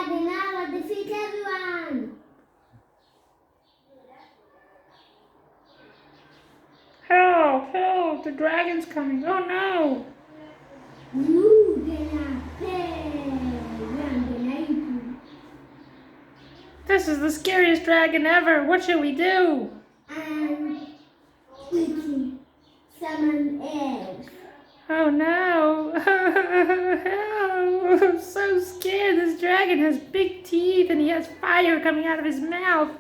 dragon, I will defeat everyone. Help! Help! The dragon's coming. Oh no! You gonna pay. I'm gonna eat you. This is the scariest dragon ever. What should we do? I'm eating someone else. Oh no! Help! I'm so scared. This dragon has big teeth and he has fire coming out of his mouth.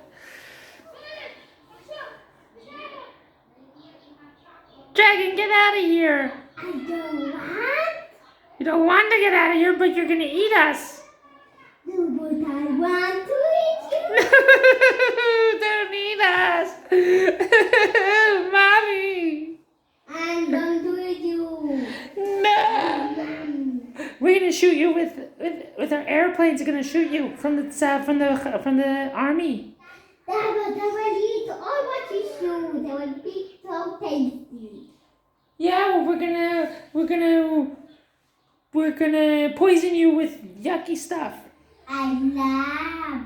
Dragon, get out of here! I don't want. You don't want to get out of here, but you're gonna eat us. No, but I want to eat you. Don't eat us, mommy. I'm going to eat you. No. We're gonna shoot you with our airplanes. Are gonna shoot you from the army. But I will eat all what you shoot. It will be so tasty. Yeah, well, we're gonna poison you with yucky stuff. I love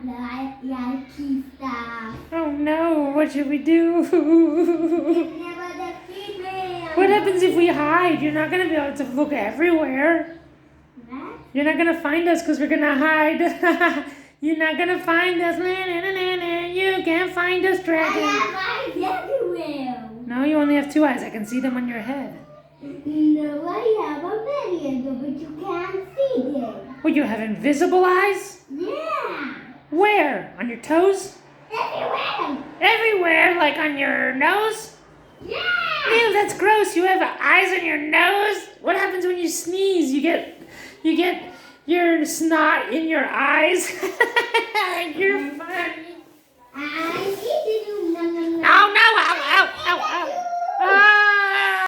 yucky stuff. Oh no, what should we do? You never defeat me. What happens if we hide? You're not gonna be able to look everywhere. What? You're not gonna find us because we're gonna hide. You're not gonna find us. You can't find us, I dragon. have eyes everywhere. No, you only have two eyes. I can see them on your head. No, I have a million, but you can't see them. Well, you have invisible eyes? Yeah. Where? On your toes? Everywhere. Everywhere, like on your nose? Yeah. Ew, that's gross. You have eyes on your nose? What happens when you sneeze? You get your snot in your eyes? You're funny.